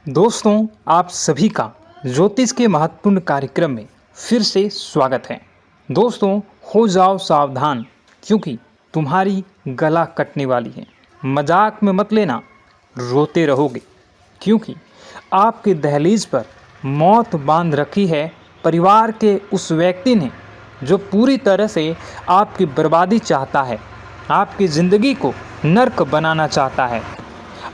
दोस्तों, आप सभी का ज्योतिष के महत्वपूर्ण कार्यक्रम में फिर से स्वागत है। दोस्तों, हो जाओ सावधान क्योंकि तुम्हारी गला कटने वाली है। मजाक में मत लेना, रोते रहोगे क्योंकि आपके दहलीज पर मौत बांध रखी है परिवार के उस व्यक्ति ने जो पूरी तरह से आपकी बर्बादी चाहता है, आपकी ज़िंदगी को नर्क बनाना चाहता है,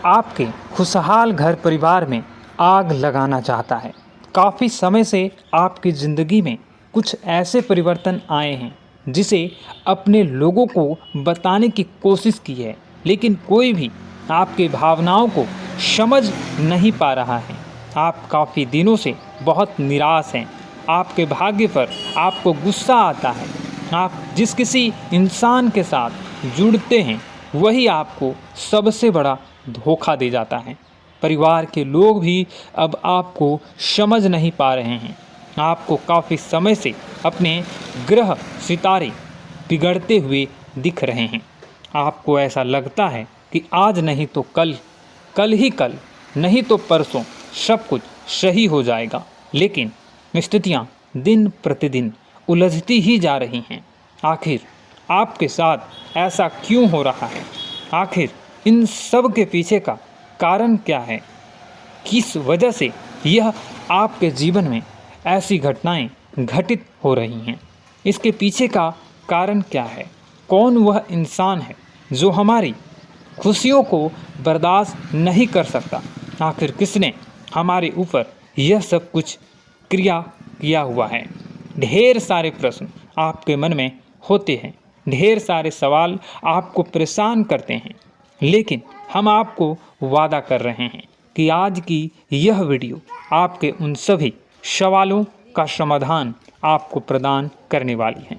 आपके खुशहाल घर परिवार में आग लगाना चाहता है। काफ़ी समय से आपकी ज़िंदगी में कुछ ऐसे परिवर्तन आए हैं जिसे अपने लोगों को बताने की कोशिश की है, लेकिन कोई भी आपकी भावनाओं को समझ नहीं पा रहा है। आप काफ़ी दिनों से बहुत निराश हैं। आपके भाग्य पर आपको गुस्सा आता है। आप जिस किसी इंसान के साथ जुड़ते हैं वही आपको सबसे बड़ा धोखा दे जाता है। परिवार के लोग भी अब आपको समझ नहीं पा रहे हैं। आपको काफ़ी समय से अपने ग्रह सितारे बिगड़ते हुए दिख रहे हैं। आपको ऐसा लगता है कि आज नहीं तो कल, कल ही कल नहीं तो परसों सब कुछ सही हो जाएगा, लेकिन स्थितियाँ दिन प्रतिदिन उलझती ही जा रही हैं। आखिर आपके साथ ऐसा क्यों हो रहा है? आखिर इन सब के पीछे का कारण क्या है? किस वजह से यह आपके जीवन में ऐसी घटनाएं घटित हो रही हैं? इसके पीछे का कारण क्या है? कौन वह इंसान है जो हमारी खुशियों को बर्दाश्त नहीं कर सकता? आखिर किसने हमारे ऊपर यह सब कुछ क्रिया किया हुआ है? ढेर सारे प्रश्न आपके मन में होते हैं, ढेर सारे सवाल आपको परेशान करते हैं, लेकिन हम आपको वादा कर रहे हैं कि आज की यह वीडियो आपके उन सभी सवालों का समाधान आपको प्रदान करने वाली है,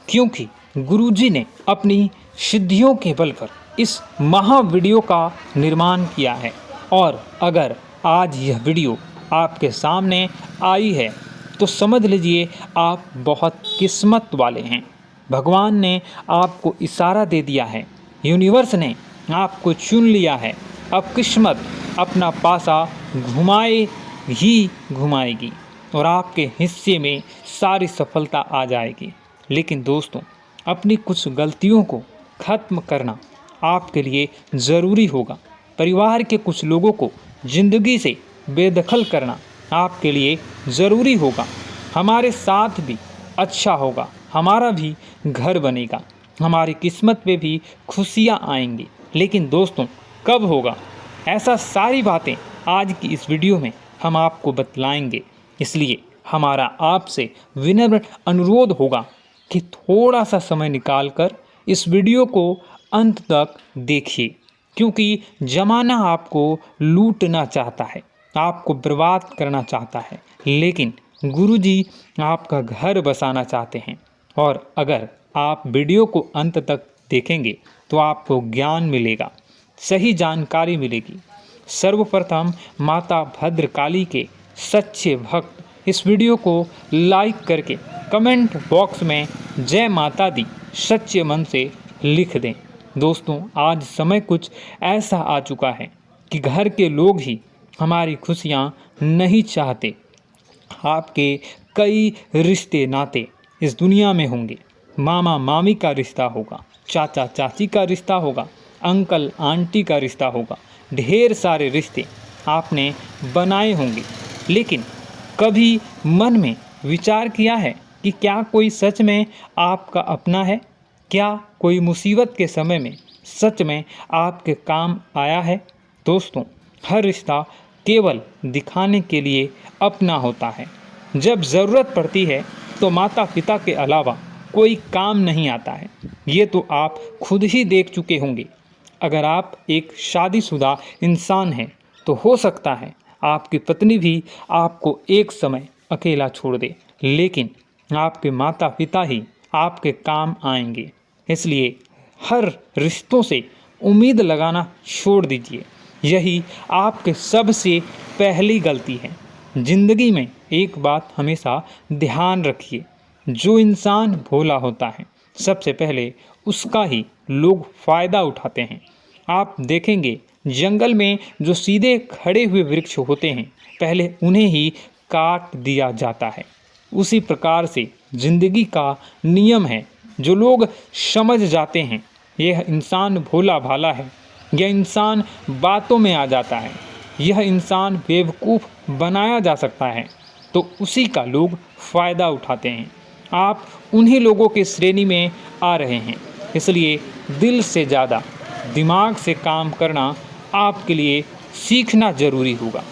क्योंकि गुरुजी ने अपनी सिद्धियों के बल पर इस महा वीडियो का निर्माण किया है। और अगर आज यह वीडियो आपके सामने आई है तो समझ लीजिए आप बहुत किस्मत वाले हैं। भगवान ने आपको इशारा दे दिया है, यूनिवर्स ने आपको चुन लिया है। अब किस्मत अपना पासा घुमाए ही घुमाएगी और आपके हिस्से में सारी सफलता आ जाएगी। लेकिन दोस्तों, अपनी कुछ गलतियों को ख़त्म करना आपके लिए ज़रूरी होगा। परिवार के कुछ लोगों को ज़िंदगी से बेदखल करना आपके लिए ज़रूरी होगा। हमारे साथ भी अच्छा होगा, हमारा भी घर बनेगा, हमारी किस्मत पे भी खुशियाँ आएंगी। लेकिन दोस्तों, कब होगा? ऐसा सारी बातें आज की इस वीडियो में हम आपको बतलाएंगे। इसलिए हमारा आपसे विनम्र अनुरोध होगा कि थोड़ा सा समय निकालकर इस वीडियो को अंत तक देखिए, क्योंकि ज़माना आपको लूटना चाहता है, आपको बर्बाद करना चाहता है, लेकिन गुरुजी आपका घर बसाना चाहते हैं। और अगर आप वीडियो को अंत तक देखेंगे तो आपको ज्ञान मिलेगा, सही जानकारी मिलेगी। सर्वप्रथम माता भद्रकाली के सच्चे भक्त इस वीडियो को लाइक करके कमेंट बॉक्स में जय माता दी सच्चे मन से लिख दें। दोस्तों, आज समय कुछ ऐसा आ चुका है कि घर के लोग ही हमारी खुशियाँ नहीं चाहते। आपके कई रिश्ते नाते इस दुनिया में होंगे। मामा मामी का रिश्ता होगा, चाचा चाची का रिश्ता होगा, अंकल आंटी का रिश्ता होगा। ढेर सारे रिश्ते आपने बनाए होंगे, लेकिन कभी मन में विचार किया है कि क्या कोई सच में आपका अपना है? क्या कोई मुसीबत के समय में सच में आपके काम आया है? दोस्तों, हर रिश्ता केवल दिखाने के लिए अपना होता है। जब ज़रूरत पड़ती है तो माता पिता के अलावा कोई काम नहीं आता है। ये तो आप खुद ही देख चुके होंगे। अगर आप एक शादीशुदा इंसान हैं तो हो सकता है आपकी पत्नी भी आपको एक समय अकेला छोड़ दे, लेकिन आपके माता पिता ही आपके काम आएंगे। इसलिए हर रिश्तों से उम्मीद लगाना छोड़ दीजिए। यही आपके सबसे पहली गलती है। ज़िंदगी में एक बात हमेशा ध्यान रखिए, जो इंसान भोला होता है सबसे पहले उसका ही लोग फ़ायदा उठाते हैं। आप देखेंगे जंगल में जो सीधे खड़े हुए वृक्ष होते हैं पहले उन्हें ही काट दिया जाता है। उसी प्रकार से जिंदगी का नियम है। जो लोग समझ जाते हैं यह इंसान भोला भाला है, यह इंसान बातों में आ जाता है, यह इंसान बेवकूफ़ बनाया जा सकता है, तो उसी का लोग फ़ायदा उठाते हैं। आप उन्हीं लोगों की श्रेणी में आ रहे हैं। इसलिए दिल से ज़्यादा दिमाग से काम करना आपके लिए सीखना ज़रूरी होगा।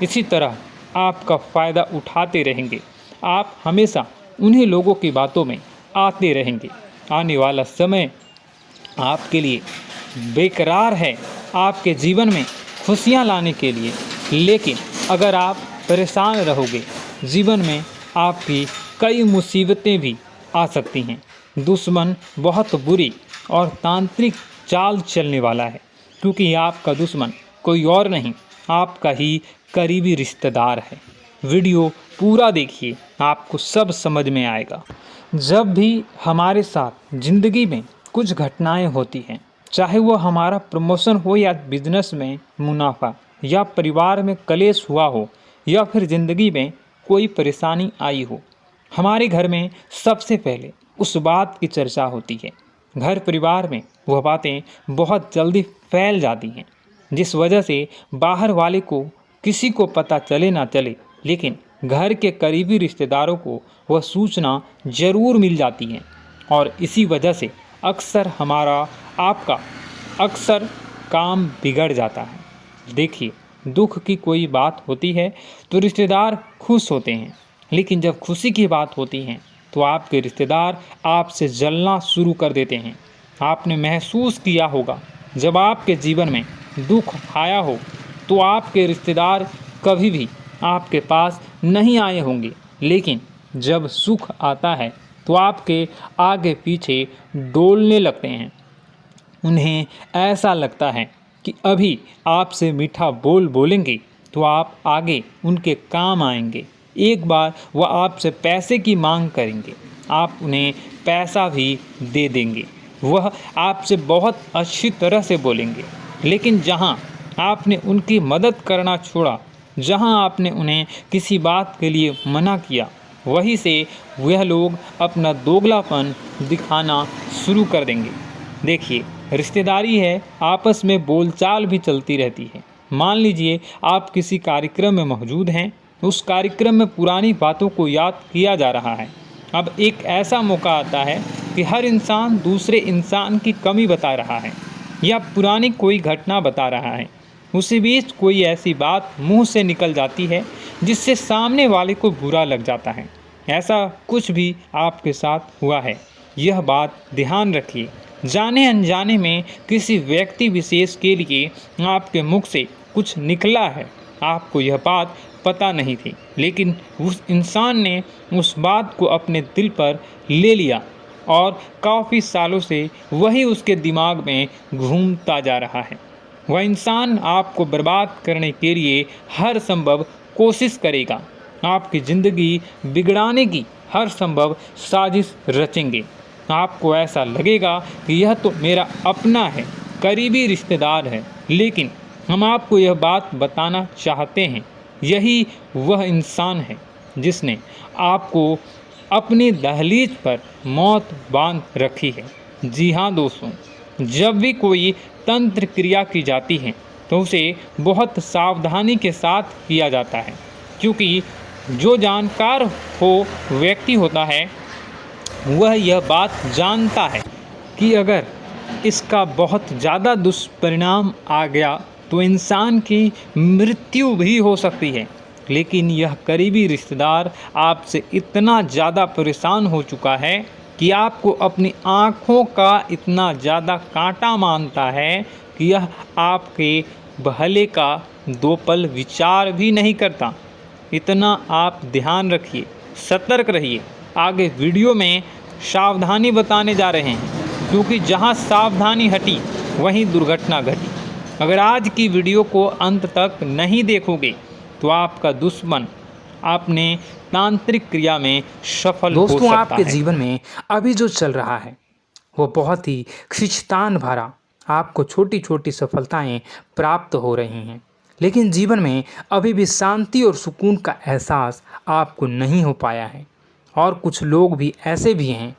इसी तरह आपका फ़ायदा उठाते रहेंगे, आप हमेशा उन्हीं लोगों की बातों में आते रहेंगे। आने वाला समय आपके लिए बेकरार है, आपके जीवन में खुशियाँ लाने के लिए, लेकिन अगर आप परेशान रहोगे जीवन में आपकी कई मुसीबतें भी आ सकती हैं। दुश्मन बहुत बुरी और तांत्रिक चाल चलने वाला है, क्योंकि आपका दुश्मन कोई और नहीं आपका ही करीबी रिश्तेदार है। वीडियो पूरा देखिए, आपको सब समझ में आएगा। जब भी हमारे साथ ज़िंदगी में कुछ घटनाएं होती हैं, चाहे वो हमारा प्रमोशन हो या बिजनेस में मुनाफा या परिवार में कलेश हुआ हो या फिर ज़िंदगी में कोई परेशानी आई हो, हमारे घर में सबसे पहले उस बात की चर्चा होती है। घर परिवार में वह बातें बहुत जल्दी फैल जाती हैं, जिस वजह से बाहर वाले को किसी को पता चले ना चले, लेकिन घर के करीबी रिश्तेदारों को वह सूचना ज़रूर मिल जाती है। और इसी वजह से अक्सर हमारा आपका अक्सर काम बिगड़ जाता है। देखिए, दुख की कोई बात होती है तो रिश्तेदार खुश होते हैं, लेकिन जब खुशी की बात होती है तो आपके रिश्तेदार आपसे जलना शुरू कर देते हैं। आपने महसूस किया होगा, जब आपके जीवन में दुख आया हो तो आपके रिश्तेदार कभी भी आपके पास नहीं आए होंगे, लेकिन जब सुख आता है तो आपके आगे पीछे डोलने लगते हैं। उन्हें ऐसा लगता है कि अभी आपसे मीठा बोल बोलेंगे तो आप आगे उनके काम आएंगे। एक बार वह आपसे पैसे की मांग करेंगे, आप उन्हें पैसा भी दे देंगे। वह आपसे बहुत अच्छी तरह से बोलेंगे, लेकिन जहाँ आपने उनकी मदद करना छोड़ा, जहाँ आपने उन्हें किसी बात के लिए मना किया, वहीं से वह लोग अपना दोगलापन दिखाना शुरू कर देंगे। देखिए, रिश्तेदारी है, आपस में बोलचाल भी चलती रहती है। मान लीजिए आप किसी कार्यक्रम में मौजूद हैं, उस कार्यक्रम में पुरानी बातों को याद किया जा रहा है। अब एक ऐसा मौका आता है कि हर इंसान दूसरे इंसान की कमी बता रहा है या पुरानी कोई घटना बता रहा है। उसी बीच कोई ऐसी बात मुंह से निकल जाती है जिससे सामने वाले को बुरा लग जाता है। ऐसा कुछ भी आपके साथ हुआ है, यह बात ध्यान रखिए। जाने अनजाने में किसी व्यक्ति विशेष के लिए आपके मुख से कुछ निकला है, आपको यह बात पता नहीं थी, लेकिन उस इंसान ने उस बात को अपने दिल पर ले लिया और काफ़ी सालों से वही उसके दिमाग में घूमता जा रहा है। वह इंसान आपको बर्बाद करने के लिए हर संभव कोशिश करेगा, आपकी ज़िंदगी बिगड़ाने की हर संभव साजिश रचेंगे। आपको ऐसा लगेगा कि यह तो मेरा अपना है, करीबी रिश्तेदार है, लेकिन हम आपको यह बात बताना चाहते हैं, यही वह इंसान है जिसने आपको अपनी दहलीज पर मौत बांध रखी है। जी हाँ दोस्तों, जब भी कोई तंत्र क्रिया की जाती है तो उसे बहुत सावधानी के साथ किया जाता है, क्योंकि जो जानकार हो व्यक्ति होता है वह यह बात जानता है कि अगर इसका बहुत ज़्यादा दुष्परिणाम आ गया तो इंसान की मृत्यु भी हो सकती है। लेकिन यह करीबी रिश्तेदार आपसे इतना ज़्यादा परेशान हो चुका है कि आपको अपनी आँखों का इतना ज़्यादा कांटा मानता है कि यह आपके भले का दो पल विचार भी नहीं करता। इतना आप ध्यान रखिए, सतर्क रहिए। आगे वीडियो में सावधानी बताने जा रहे हैं, क्योंकि जहां सावधानी हटी वहीं दुर्घटना घटी। अगर आज की वीडियो को अंत तक नहीं देखोगे तो आपका दुश्मन आपने तांत्रिक क्रिया में सफल हो सकता है। आपके जीवन में अभी जो चल रहा है वो बहुत ही खींचतान भरा आपको छोटी छोटी सफलताएं प्राप्त हो रही हैं, लेकिन जीवन में अभी भी शांति और सुकून का एहसास आपको नहीं हो पाया है। और कुछ लोग भी ऐसे भी हैं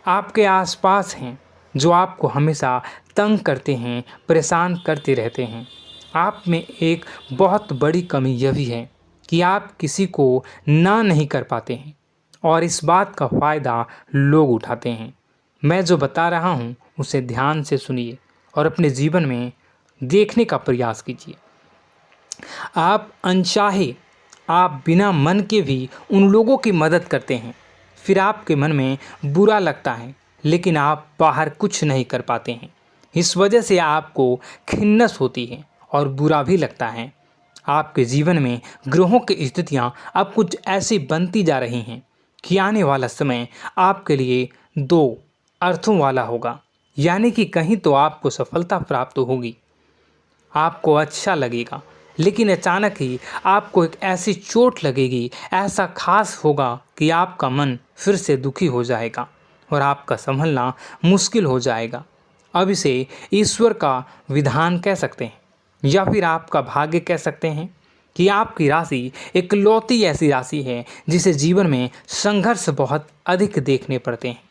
आपके आसपास हैं जो आपको हमेशा तंग करते हैं, परेशान करते रहते हैं। आप में एक बहुत बड़ी कमी यह भी है कि आप किसी को ना नहीं कर पाते हैं और इस बात का फ़ायदा लोग उठाते हैं। मैं जो बता रहा हूँ उसे ध्यान से सुनिए और अपने जीवन में देखने का प्रयास कीजिए। आप अनचाहे, आप बिना मन के भी उन लोगों की मदद करते हैं, फिर आपके मन में बुरा लगता है लेकिन आप बाहर कुछ नहीं कर पाते हैं। इस वजह से आपको खिन्नस होती है और बुरा भी लगता है। आपके जीवन में ग्रहों की स्थितियाँ अब कुछ ऐसी बनती जा रही हैं कि आने वाला समय आपके लिए दो अर्थों वाला होगा। यानी कि कहीं तो आपको सफलता प्राप्त होगी, आपको अच्छा लगेगा, लेकिन अचानक ही आपको एक ऐसी चोट लगेगी, ऐसा खास होगा कि आपका मन फिर से दुखी हो जाएगा और आपका संभलना मुश्किल हो जाएगा। अब इसे ईश्वर का विधान कह सकते हैं या फिर आपका भाग्य कह सकते हैं कि आपकी राशि इकलौती ऐसी राशि है जिसे जीवन में संघर्ष बहुत अधिक देखने पड़ते हैं,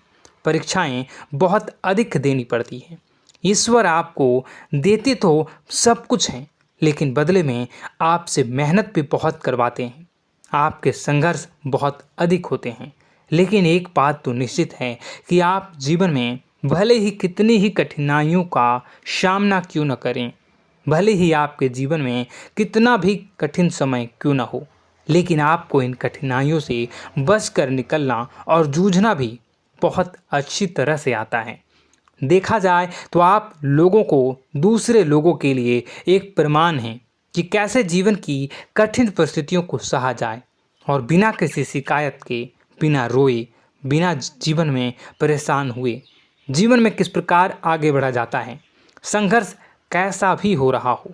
परीक्षाएं बहुत अधिक देनी पड़ती हैं। ईश्वर आपको देते तो सब कुछ हैं, लेकिन बदले में आपसे मेहनत भी बहुत करवाते हैं। आपके संघर्ष बहुत अधिक होते हैं, लेकिन एक बात तो निश्चित है कि आप जीवन में भले ही कितनी ही कठिनाइयों का सामना क्यों न करें, भले ही आपके जीवन में कितना भी कठिन समय क्यों न हो, लेकिन आपको इन कठिनाइयों से बच कर निकलना और जूझना भी बहुत अच्छी तरह से आता है। देखा जाए तो आप लोगों को दूसरे लोगों के लिए एक प्रमाण हैं कि कैसे जीवन की कठिन परिस्थितियों को सहा जाए और बिना किसी शिकायत के, बिना रोए, बिना जीवन में परेशान हुए जीवन में किस प्रकार आगे बढ़ा जाता है। संघर्ष कैसा भी हो रहा हो,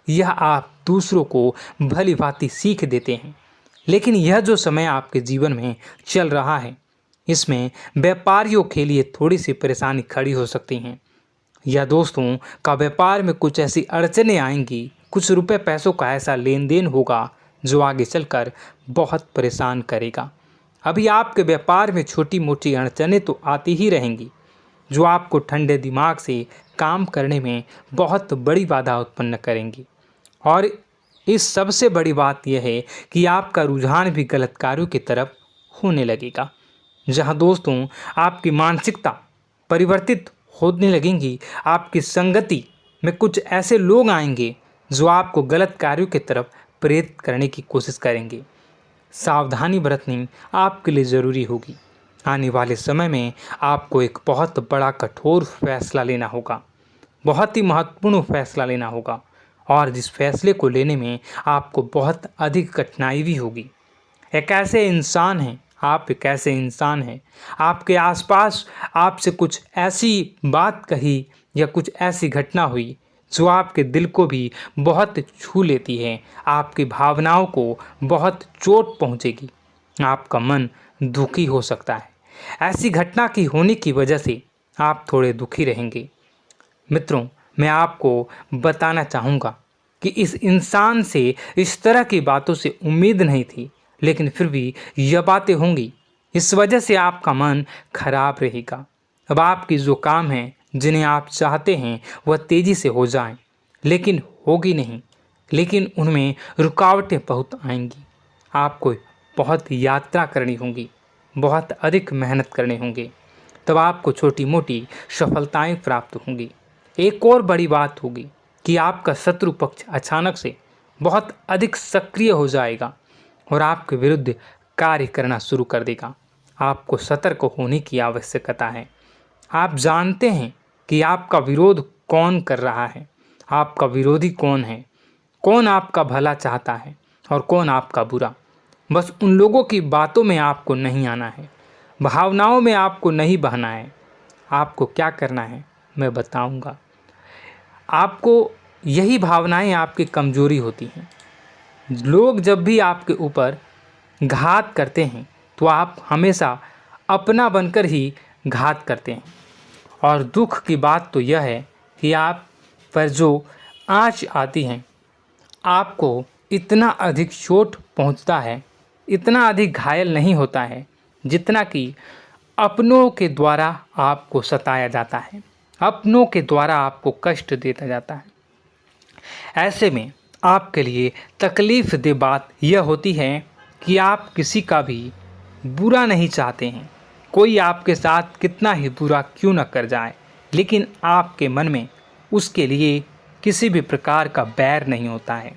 यह आप दूसरों को भली भांति सीख देते हैं। लेकिन यह जो समय आपके जीवन में चल रहा है, इसमें व्यापारियों के लिए थोड़ी सी परेशानी खड़ी हो सकती हैं, या दोस्तों का व्यापार में कुछ ऐसी अड़चनें आएंगी, कुछ रुपए पैसों का ऐसा लेन देन होगा जो आगे चलकर बहुत परेशान करेगा। अभी आपके व्यापार में छोटी मोटी अड़चनें तो आती ही रहेंगी जो आपको ठंडे दिमाग से काम करने में बहुत बड़ी बाधा उत्पन्न करेंगी। और इस सबसे बड़ी बात यह है कि आपका रुझान भी गलत कार्यों की तरफ होने लगेगा, जहां दोस्तों आपकी मानसिकता परिवर्तित होने लगेंगी। आपकी संगति में कुछ ऐसे लोग आएंगे जो आपको गलत कार्यों की तरफ प्रेरित करने की कोशिश करेंगे। सावधानी बरतनी आपके लिए ज़रूरी होगी। आने वाले समय में आपको एक बहुत बड़ा कठोर फैसला लेना होगा, बहुत ही महत्वपूर्ण फैसला लेना होगा, और जिस फैसले को लेने में आपको बहुत अधिक कठिनाई भी होगी। एक ऐसे इंसान हैं, आप एक ऐसे इंसान हैं, आपके आसपास आपसे कुछ ऐसी बात कही या कुछ ऐसी घटना हुई जो आपके दिल को भी बहुत छू लेती है, आपकी भावनाओं को बहुत चोट पहुंचेगी, आपका मन दुखी हो सकता है। ऐसी घटना की होने की वजह से आप थोड़े दुखी रहेंगे। मित्रों, मैं आपको बताना चाहूँगा कि इस इंसान से इस तरह की बातों से उम्मीद नहीं थी, लेकिन फिर भी यह बातें होंगी। इस वजह से आपका मन खराब रहेगा। अब आपकी जो काम है, जिन्हें आप चाहते हैं वह तेज़ी से हो जाएं, लेकिन होगी नहीं, लेकिन उनमें रुकावटें बहुत आएंगी। आपको बहुत यात्रा करनी होगी, बहुत अधिक मेहनत करने होंगे, तब आपको छोटी मोटी सफलताएं प्राप्त होंगी। एक और बड़ी बात होगी कि आपका शत्रु पक्ष अचानक से बहुत अधिक सक्रिय हो जाएगा और आपके विरुद्ध कार्य करना शुरू कर देगा। आपको सतर्क होने की आवश्यकता है। आप जानते हैं कि आपका विरोध कौन कर रहा है, आपका विरोधी कौन है, कौन आपका भला चाहता है और कौन आपका बुरा। बस उन लोगों की बातों में आपको नहीं आना है, भावनाओं में आपको नहीं बहना है। आपको क्या करना है मैं बताऊंगा। आपको यही भावनाएं आपकी कमजोरी होती हैं। लोग जब भी आपके ऊपर घात करते हैं तो आप हमेशा अपना बनकर ही घात करते हैं। और दुख की बात तो यह है कि आप पर जो आँच आती है आपको इतना अधिक चोट पहुंचता है, इतना अधिक घायल नहीं होता है जितना कि अपनों के द्वारा आपको सताया जाता है, अपनों के द्वारा आपको कष्ट देता जाता है। ऐसे में आपके लिए तकलीफ़ दे बात यह होती है कि आप किसी का भी बुरा नहीं चाहते हैं। कोई आपके साथ कितना ही बुरा क्यों न कर जाए, लेकिन आपके मन में उसके लिए किसी भी प्रकार का बैर नहीं होता है।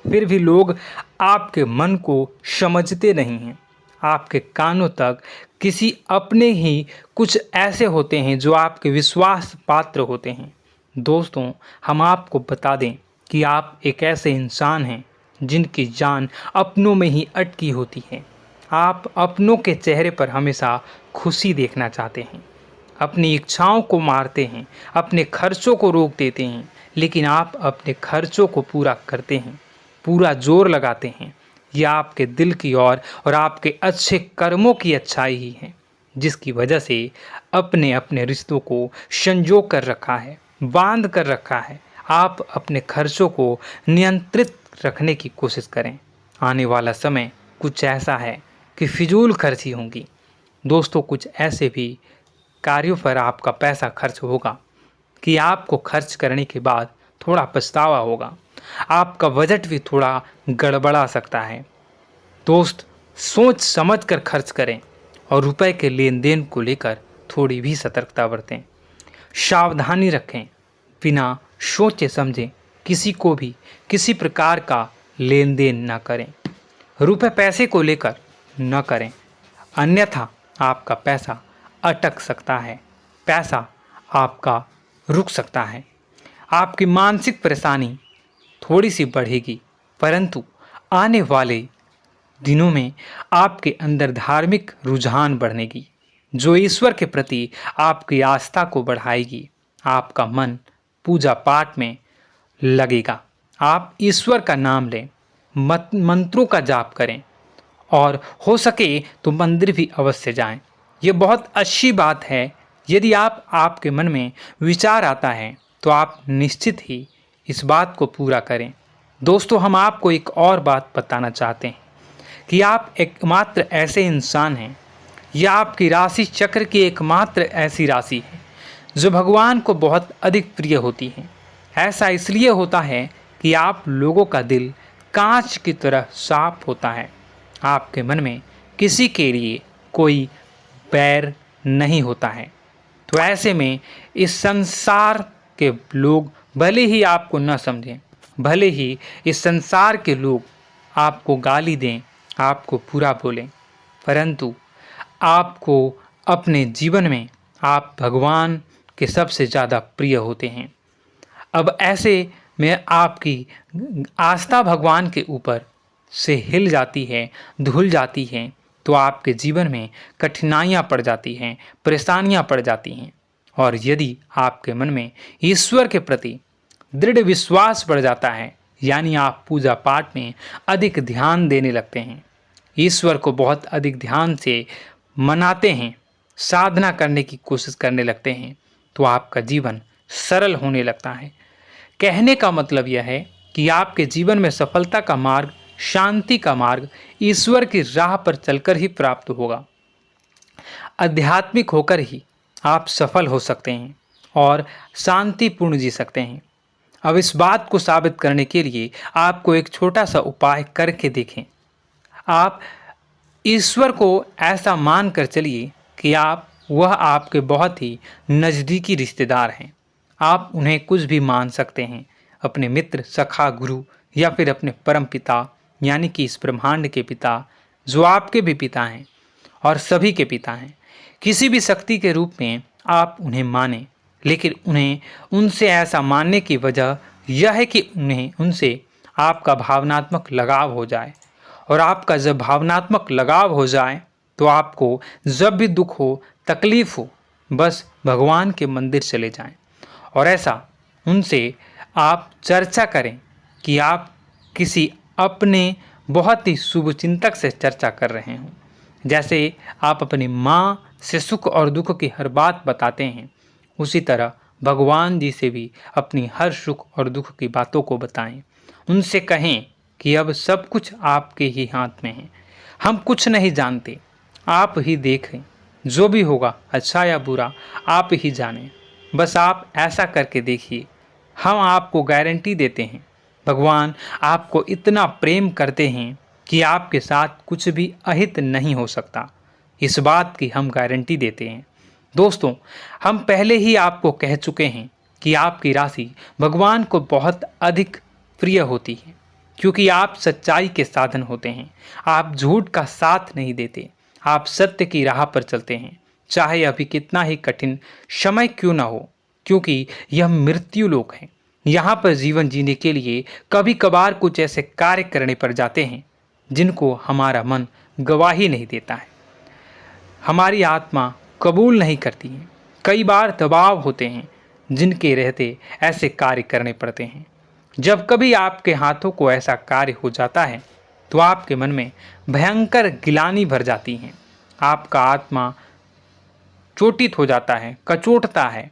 फिर भी लोग आपके मन को समझते नहीं हैं। आपके कानों तक किसी अपने ही कुछ ऐसे होते हैं जो आपके विश्वास पात्र होते हैं। दोस्तों, हम आपको बता दें कि आप एक ऐसे इंसान हैं जिनकी जान अपनों में ही अटकी होती है। आप अपनों के चेहरे पर हमेशा खुशी देखना चाहते हैं, अपनी इच्छाओं को मारते हैं, अपने खर्चों को रोक देते हैं, लेकिन आप अपने खर्चों को पूरा करते हैं, पूरा जोर लगाते हैं। यह आपके दिल की और आपके अच्छे कर्मों की अच्छाई ही है, जिसकी वजह से अपने अपने रिश्तों को संजो कर रखा है, बांध कर रखा है। आप अपने खर्चों को नियंत्रित रखने की कोशिश करें। आने वाला समय कुछ ऐसा है कि फिजूल खर्ची होंगी। दोस्तों, कुछ ऐसे भी कार्यों पर आपका पैसा खर्च होगा कि आपको खर्च करने के बाद थोड़ा पछतावा होगा। आपका बजट भी थोड़ा गड़बड़ा सकता है। दोस्त, सोच समझ कर खर्च करें और रुपए के लेन देन को लेकर थोड़ी भी सतर्कता बरतें, सावधानी रखें। बिना सोचे समझे किसी को भी किसी प्रकार का लेन देन न करें, रुपए पैसे को लेकर न करें, अन्यथा आपका पैसा अटक सकता है, पैसा आपका रुक सकता है। आपकी मानसिक परेशानी थोड़ी सी बढ़ेगी, परंतु आने वाले दिनों में आपके अंदर धार्मिक रुझान बढ़नेगी, जो ईश्वर के प्रति आपकी आस्था को बढ़ाएगी। आपका मन पूजा पाठ में लगेगा। आप ईश्वर का नाम लें, मंत्रों का जाप करें और हो सके तो मंदिर भी अवश्य जाएं। ये बहुत अच्छी बात है। यदि आपके मन में विचार आता है तो आप निश्चित ही इस बात को पूरा करें। दोस्तों, हम आपको एक और बात बताना चाहते हैं कि आप एकमात्र ऐसे इंसान हैं, यह आपकी राशि चक्र की एकमात्र ऐसी राशि है जो भगवान को बहुत अधिक प्रिय होती है। ऐसा इसलिए होता है कि आप लोगों का दिल कांच की तरह साफ होता है। आपके मन में किसी के लिए कोई बैर नहीं होता है। तो ऐसे में इस संसार के लोग भले ही आपको न समझें, भले ही इस संसार के लोग आपको गाली दें, आपको बुरा बोलें, परंतु आपको अपने जीवन में आप भगवान के सबसे ज़्यादा प्रिय होते हैं। अब ऐसे में आपकी आस्था भगवान के ऊपर से हिल जाती है, धुल जाती है, तो आपके जीवन में कठिनाइयाँ पड़ जाती हैं, परेशानियाँ पड़ जाती हैं। और यदि आपके मन में ईश्वर के प्रति दृढ़ विश्वास बढ़ जाता है, यानी आप पूजा पाठ में अधिक ध्यान देने लगते हैं, ईश्वर को बहुत अधिक ध्यान से मनाते हैं, साधना करने की कोशिश करने लगते हैं, तो आपका जीवन सरल होने लगता है। कहने का मतलब यह है कि आपके जीवन में सफलता का मार्ग, शांति का मार्ग ईश्वर की राह पर चलकर ही प्राप्त होगा। आध्यात्मिक होकर ही आप सफल हो सकते हैं और शांतिपूर्ण जी सकते हैं। अब इस बात को साबित करने के लिए आपको एक छोटा सा उपाय करके देखें। आप ईश्वर को ऐसा मान कर चलिए कि वह आपके बहुत ही नज़दीकी रिश्तेदार हैं। आप उन्हें कुछ भी मान सकते हैं, अपने मित्र, सखा, गुरु या फिर अपने परम पिता, यानी कि इस ब्रह्मांड के पिता, जो आपके भी पिता हैं और सभी के पिता हैं। किसी भी शक्ति के रूप में आप उन्हें मानें, लेकिन उन्हें उनसे ऐसा मानने की वजह यह है कि उनसे आपका भावनात्मक लगाव हो जाए। और आपका जब भावनात्मक लगाव हो जाए तो आपको जब भी दुख हो, तकलीफ़ हो, बस भगवान के मंदिर चले जाएं और ऐसा उनसे आप चर्चा करें कि आप किसी अपने बहुत ही शुभचिंतक से चर्चा कर रहे हों। जैसे आप अपनी माँ से सुख और दुख की हर बात बताते हैं, उसी तरह भगवान जी से भी अपनी हर सुख और दुख की बातों को बताएं। उनसे कहें कि अब सब कुछ आपके ही हाथ में है। हम कुछ नहीं जानते, आप ही देखें। जो भी होगा अच्छा या बुरा आप ही जानें। बस आप ऐसा करके देखिए, हम आपको गारंटी देते हैं। भगवान आपको इतना प्रेम करते हैं कि आपके साथ कुछ भी अहित नहीं हो सकता। इस बात की हम गारंटी देते हैं। दोस्तों, हम पहले ही आपको कह चुके हैं कि आपकी राशि भगवान को बहुत अधिक प्रिय होती है, क्योंकि आप सच्चाई के साधन होते हैं। आप झूठ का साथ नहीं देते, आप सत्य की राह पर चलते हैं, चाहे अभी कितना ही कठिन समय क्यों ना हो, क्योंकि यह मृत्यु लोक है। यहाँ पर जीवन जीने के लिए कभी कभार कुछ ऐसे कार्य करने पड़ जाते हैं जिनको हमारा मन गवाही नहीं देता है, हमारी आत्मा कबूल नहीं करती है। कई बार दबाव होते हैं जिनके रहते ऐसे कार्य करने पड़ते हैं। जब कभी आपके हाथों को ऐसा कार्य हो जाता है तो आपके मन में भयंकर गिलानी भर जाती है। आपका आत्मा चोटित हो जाता है, कचोटता है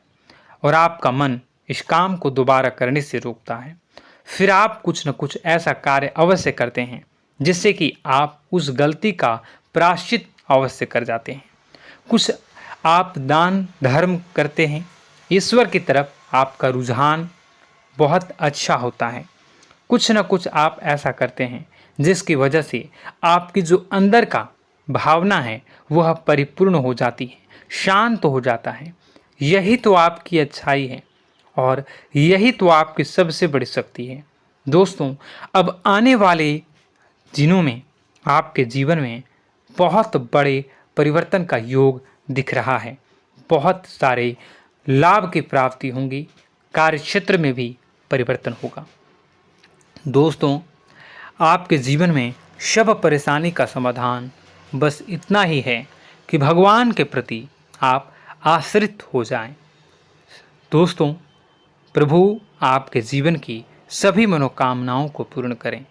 और आपका मन इस काम को दोबारा करने से रोकता है। फिर आप कुछ न कुछ ऐसा कार्य अवश्य करते हैं जिससे कि आप उस गलती का प्रायश्चित अवश्य कर जाते हैं। कुछ आप दान धर्म करते हैं, ईश्वर की तरफ आपका रुझान बहुत अच्छा होता है। कुछ न कुछ आप ऐसा करते हैं जिसकी वजह से आपकी जो अंदर का भावना है वह परिपूर्ण हो जाती है, शांत हो जाता है। यही तो आपकी अच्छाई है और यही तो आपकी सबसे बड़ी शक्ति है। दोस्तों, अब आने वाले दिनों में आपके जीवन में बहुत बड़े परिवर्तन का योग दिख रहा है। बहुत सारे लाभ की प्राप्ति होंगी, कार्यक्षेत्र में भी परिवर्तन होगा। दोस्तों, आपके जीवन में सब परेशानी का समाधान बस इतना ही है कि भगवान के प्रति आप आश्रित हो जाएं। दोस्तों, प्रभु आपके जीवन की सभी मनोकामनाओं को पूर्ण करें।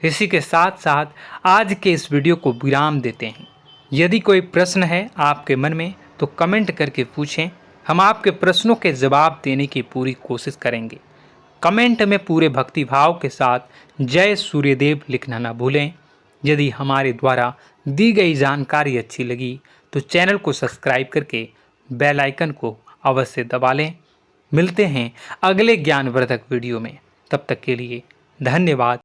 इसी के साथ साथ आज के इस वीडियो को विराम देते हैं। यदि कोई प्रश्न है आपके मन में तो कमेंट करके पूछें, हम आपके प्रश्नों के जवाब देने की पूरी कोशिश करेंगे। कमेंट में पूरे भक्तिभाव के साथ जय सूर्यदेव लिखना ना भूलें। यदि हमारे द्वारा दी गई जानकारी अच्छी लगी तो चैनल को सब्सक्राइब करके बेल आइकन को अवश्य दबा लें। मिलते हैं अगले ज्ञानवर्धक वीडियो में, तब तक के लिए धन्यवाद।